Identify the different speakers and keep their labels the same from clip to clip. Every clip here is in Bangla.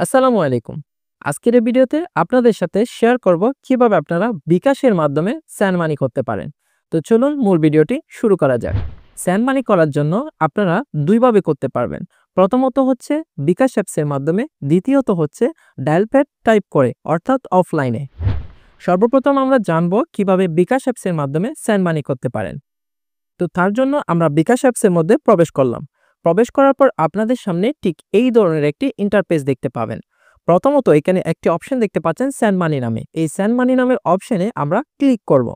Speaker 1: আসসালামু আলাইকুম। আজকের এই ভিডিওতে আপনাদের সাথে শেয়ার করব কিভাবে আপনারা বিকাশের মাধ্যমে সেন্ড মানি করতে পারেন। তো চলুন মূল ভিডিওটি শুরু করা যাক। সেন্ড মানি করার জন্য আপনারা দুইভাবে করতে পারবেন। প্রথমত হচ্ছে বিকাশ অ্যাপসের মাধ্যমে, দ্বিতীয়ত হচ্ছে ডায়াল প্যাড টাইপ করে অর্থাৎ অফলাইনে। সর্বপ্রথম আমরা জানব কিভাবে বিকাশ অ্যাপসের মাধ্যমে সেন্ড মানি করতে পারেন। তো তার জন্য আমরা বিকাশ অ্যাপসের মধ্যে প্রবেশ করলাম। প্রবেশ করার পর আপনাদের সামনে ঠিক এই ধরনের একটি ইন্টারফেস দেখতে পাবেন। প্রথমত এখানে একটি অপশন দেখতে পাচ্ছেন সেন্ড মানি নামে। এই সেন্ড মানি নামের অপশনে আমরা ক্লিক করব।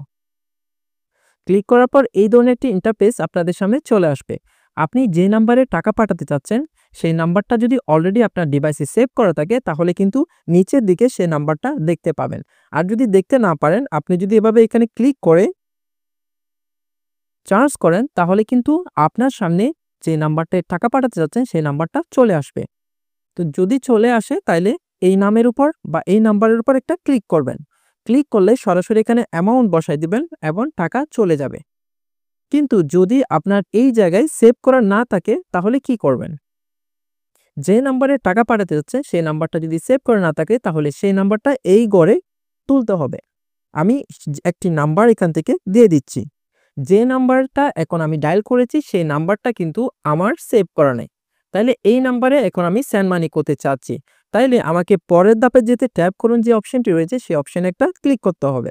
Speaker 1: ক্লিক করার পর এই ধরনের একটি ইন্টারফেস আপনাদের সামনে চলে আসবে। আপনি যে নাম্বারে টাকা পাঠাতে চাচ্ছেন সেই নাম্বারটা যদি অলরেডি আপনার ডিভাইসে সেভ করা থাকে তাহলে কিন্তু নিচের দিকে সেই নাম্বারটা দেখতে পাবেন। আর যদি দেখতে না পারেন, আপনি যদি এভাবে এখানে ক্লিক করে চার্জ করেন তাহলে কিন্তু আপনার সামনে যে নাম্বারটায় টাকা পাঠাতে যাচ্ছেন সেই নাম্বারটা চলে আসবে। তো যদি চলে আসে তাইলে এই নামের উপর বা এই নাম্বারের উপর একটা ক্লিক করবেন। ক্লিক করলে সরাসরি এখানে অ্যামাউন্ট বসাই দিবেন এবং টাকা চলে যাবে। কিন্তু যদি আপনার এই জায়গায় সেভ করা না থাকে তাহলে কি করবেন? যে নাম্বারে টাকা পাঠাতে যাচ্ছে সেই নাম্বারটা যদি সেভ করা না থাকে তাহলে সেই নাম্বারটা এই ঘরে তুলতে হবে। আমি একটি নাম্বার এখান থেকে দিয়ে দিচ্ছি। যে নাম্বারটা এখন আমি ডায়াল করেছি সেই নাম্বারটা কিন্তু আমার সেভ করা নেই। তাইলে এই নাম্বারে এখন আমি সেন্ড মানি করতে চাচ্ছি। তাইলে আমাকে পরের ধাপে যেতে ট্যাপ করুন যে অপশনটি রয়েছে সেই অপশনে একটা ক্লিক করতে হবে।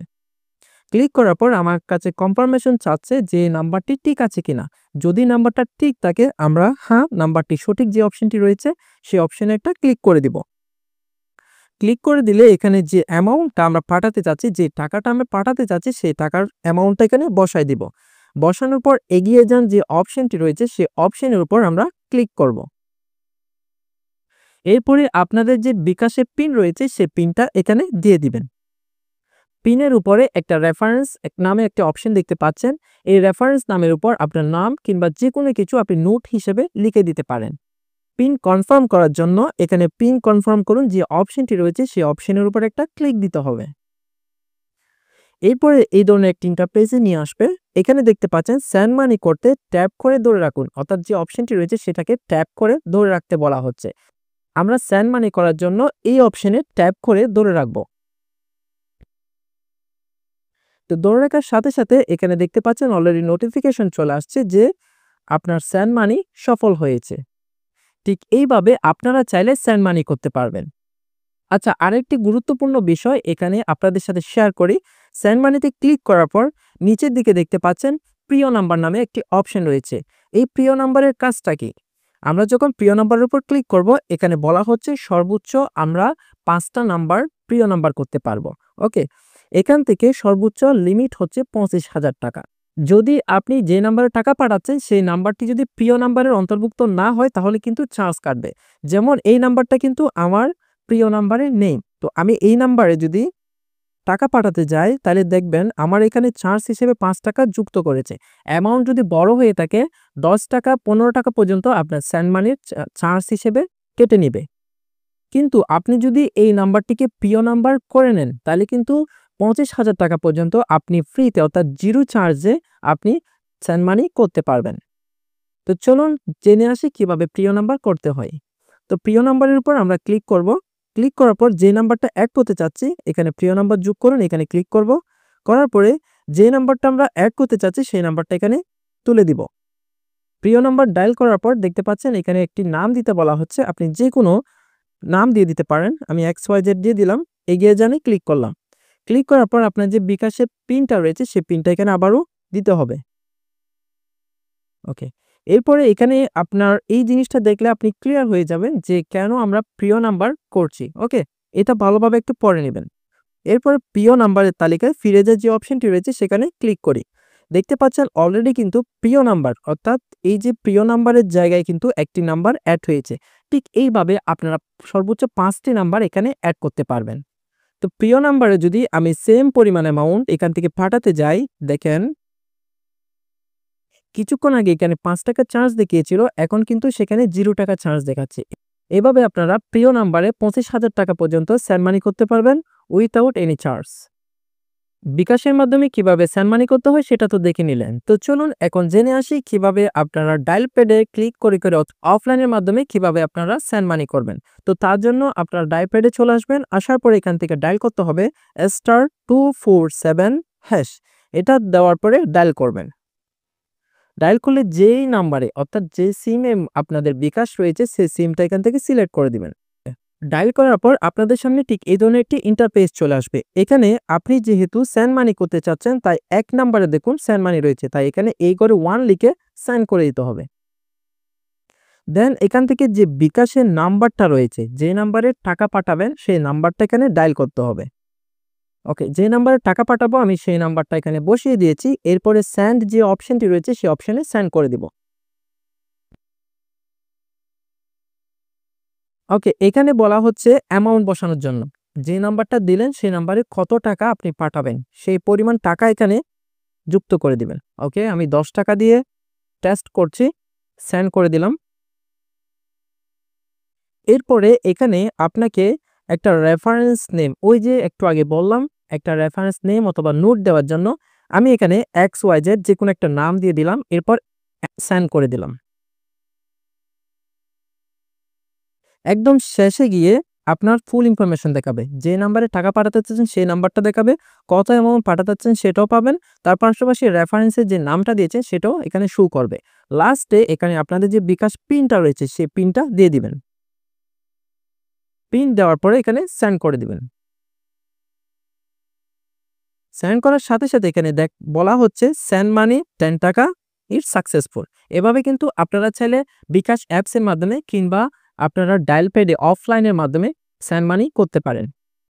Speaker 1: ক্লিক করার পর আমার কাছে কনফার্মেশন চাচ্ছে যে নাম্বারটি ঠিক আছে কিনা। যদি নাম্বারটা ঠিক থাকে আমরা হ্যাঁ, নাম্বারটি সঠিক যে অপশনটি রয়েছে সেই অপশনে একটা ক্লিক করে দিব। ক্লিক করে দিলে এখানে যে অ্যামাউন্টটা আমরা পাঠাতে চাচ্ছি, যে টাকাটা আমরা পাঠাতে চাচ্ছি সেই টাকার অ্যামাউন্টটা এখানে বসায় দিব। বসানোর পর এগিয়ে যান যে অপশনটি রয়েছে সেই অপশনের উপর আমরা ক্লিক করব। এরপরে আপনাদের যে বিকাশের পিন রয়েছে সেই পিনটা এখানে দিয়ে দিবেন। পিনের উপরে একটা রেফারেন্স নামে একটা অপশন দেখতে পাচ্ছেন। এই রেফারেন্স নামের উপর আপনার নাম কিংবা যে কোনো কিছু আপনি নোট হিসেবে লিখে দিতে পারেন। পিন কনফার্ম করার জন্য এখানে পিন কনফার্ম করুন যে অপশনটি রয়েছে সেই অপশনের উপর একটা ক্লিক দিতে হবে। এরপরে এই ধরনের একটা ইন্টারফেসে নিয়ে আসবে। এখানে দেখতে পাচ্ছেন সেন্ড মানি করতে ট্যাপ করে ধরে রাখুন, অর্থাৎ যে অপশনটি রয়েছে সেটাকে ট্যাপ করে ধরে রাখতে বলা হচ্ছে। আমরা সেন্ড মানি করার জন্য এই অপশনে ট্যাপ করে ধরে রাখবো। তো ধরে রাখার সাথে সাথে এখানে দেখতে পাচ্ছেন অলরেডি নোটিফিকেশন চলে আসছে যে আপনার সেন্ড মানি সফল হয়েছে। ঠিক এইভাবে আপনারা চাইলে সেন্ড মানি করতে পারবেন। আচ্ছা, আরেকটি গুরুত্বপূর্ণ বিষয় এখানে আপনাদের সাথে শেয়ার করি। সেন্ড মানিতে ক্লিক করার পর নিচের দিকে দেখতে পাচ্ছেন প্রিয় নাম্বার নামে একটি অপশন রয়েছে। এই প্রিয় নাম্বারের কাজটা কি? আমরা যখন প্রিয় নাম্বারের উপর ক্লিক করব এখানে বলা হচ্ছে সর্বোচ্চ আমরা 5টা নাম্বার প্রিয় নাম্বার করতে পারবো। ওকে, এখান থেকে সর্বোচ্চ লিমিট হচ্ছে 25,000 টাকা। যদি আপনি যে নাম্বারে টাকা পাঠাচ্ছেন সেই নাম্বারটি যদি প্রিয় নাম্বারের অন্তর্ভুক্ত না হয় তাহলে কিন্তু চার্জ কাটবে। যেমন এই নাম্বারটা কিন্তু আমার প্রিয় নাম্বারে নেই। তো আমি এই নাম্বারে যদি টাকা পাঠাতে যাই তাহলে দেখবেন আমার এখানে চার্জ হিসেবে 5 টাকা যুক্ত করেছে। অ্যামাউন্ট যদি বড় হয়ে থাকে 10 টাকা 15 টাকা পর্যন্ত আপনার সেন্ড মানির চার্জ হিসেবে কেটে নিবে। কিন্তু আপনি যদি এই নাম্বারটিকে প্রিয় নাম্বার করে নেন তাহলে কিন্তু 25,000 টাকা পর্যন্ত আপনি ফ্রিতে অর্থাৎ জিরো চার্জে আপনি সেন্ড মানি করতে পারবেন। তো চলুন জেনে আসি কিভাবে প্রিয় নাম্বার করতে হয়। তো প্রিয় নাম্বারের উপর আমরা ক্লিক করব। ক্লিক করার পর যে নাম্বারটা অ্যাড করতে চাচ্ছি এখানে প্রিয় নাম্বার যোগ করুন, এখানে ক্লিক করব। করার পরে যে নাম্বারটা আমরা অ্যাড করতে চাচ্ছি সেই নাম্বারটা এখানে তুলে দিব। প্রিয় নাম্বার ডায়াল করার পর দেখতে পাচ্ছেন এখানে একটি নাম দিতে বলা হচ্ছে। আপনি যে কোনো নাম দিয়ে দিতে পারেন। আমি XYZ দিয়ে দিলাম। এগিয়ে যানে ক্লিক করলাম। ক্লিক করার পর আপনার যে বিকাশের পিনটা রয়েছে সেই পিনটা এখানে আবারও দিতে হবে। ওকে। এরপরে এখানে আপনার এই জিনিসটা দেখলে আপনি ক্লিয়ার হয়ে যাবেন যে কেন আমরা প্রিয় নাম্বার করছি। ওকে? এটা ভালোভাবে একটু পড়ে নিবেন। এরপরে প্রিয় নাম্বারের তালিকায় ফিরে যাওয়ার যে অপশনটি রয়েছে সেখানে ক্লিক করি। দেখতে পাচ্ছেন অলরেডি কিন্তু প্রিয় নাম্বার অর্থাৎ এই যে প্রিয় নাম্বারের জায়গায় কিন্তু একটি নাম্বার এড হয়েছে। ঠিক এইভাবে আপনারা সর্বোচ্চ 5টি নাম্বার এখানে এড করতে পারবেন। তো প্রিয় নাম্বারে যদি আমি সেম পরিমাণ অ্যামাউন্ট এখান থেকে পাঠাতে যাই, দেখেন কিছুক্ষণ আগে এখানে 5 টাকা চার্জ দেখিয়েছিল, এখন কিন্তু সেখানে 0 টাকা চার্জ দেখাচ্ছে। এভাবে আপনারা প্রিয় নাম্বারে 25,000 টাকা পর্যন্ত সেন্ড মানি করতে পারবেন উইথআউট এনি চার্জ। বিকাশের মাধ্যমে কিভাবে সেন্ড মানি করতে হয় সেটা তো দেখে নিলেন। তো চলুন এখন জেনে আসি কিভাবে আপনারা ডায়াল প্যাডে ক্লিক করে অফলাইনের মাধ্যমে কিভাবে আপনারা সেন্ড মানি করবেন। তো তার জন্য আপনারা ডায়াল প্যাডে চলে আসবেন। আসার পরে এখান থেকে ডায়াল করতে হবে *247#। এটা দেওয়ার পরে ডায়াল করবেন। ডায়াল করলে যেই নাম্বারে অর্থাৎ যে সিমে আপনাদের বিকাশ রয়েছে সেই সিমটা এখান থেকে সিলেক্ট করে দিবেন। ডায়াল করার পর আপনাদের সামনে ঠিক এই ধরনের একটি ইন্টারফেস চলে আসবে। এখানে আপনি যেহেতু সেন্ড মানি করতে চাচ্ছেন তাই ১ নাম্বারে দেখুন সেন্ড মানি রয়েছে। তাই এখানে এই ঘরে 1 লিখে সেন্ড করে দিতে হবে। দেন এখান থেকে যে বিকাশের নাম্বারটা রয়েছে, যে নাম্বারে টাকা পাঠাবেন সেই নাম্বারটা এখানে ডায়াল করতে হবে। ওকে, যে নাম্বারে টাকা পাঠাবো আমি সেই নাম্বারটা এখানে বসিয়ে দিয়েছি। এরপরে সেন্ড যে অপশনটি রয়েছে সেই অপশনে সেন্ড করে দিব। ওকে, এখানে বলা হচ্ছে অ্যামাউন্ট বসানোর জন্য। যে নাম্বারটা দিলেন সেই নাম্বারে কত টাকা আপনি পাঠাবেন সেই পরিমাণ টাকা এখানে যুক্ত করে দিবেন। ওকে, আমি ১০ টাকা দিয়ে টেস্ট করছি, সেন্ড করে দিলাম। এরপরে এখানে আপনাকে একটা রেফারেন্স নেম, ওই যে একটু আগে বললাম একটা রেফারেন্স নেম অথবা নোট দেওয়ার জন্য আমি এখানে XYZ যে কোনো একটা নাম দিয়ে দিলাম। এরপর সেন্ড করে দিলাম। একদম শেষে গিয়ে আপনার ফুল ইনফরমেশন দেখাবে। যে নাম্বারে টাকা পাঠাতে চাচ্ছেন সেই নাম্বারটা দেখাবে, কত অ্যামাউন্ট পাঠাতে চাচ্ছেন সেটাও পাবেন। তার পাশাপাশি রেফারেন্সের যে নামটা দিয়েছেন সেটাও এখানে শো করবে। লাস্টে এখানে আপনাদের যে বিকাশ পিনটা রয়েছে সেই পিনটা দিয়ে দিবেন। পিন দেওয়ার পরে এখানে সেন্ড করে দিবেন। সেন্ড করার সাথে সাথে এখানে বলা হচ্ছে সেন্ড মানি 10 টাকা ইটস সাকসেসফুল। এভাবে কিন্তু আপনারা চাইলে বিকাশ অ্যাপসের মাধ্যমে কিংবা আপনারা ডায়াল প্যাডে অফলাইনের মাধ্যমে সেন্ড মানি করতে পারেন।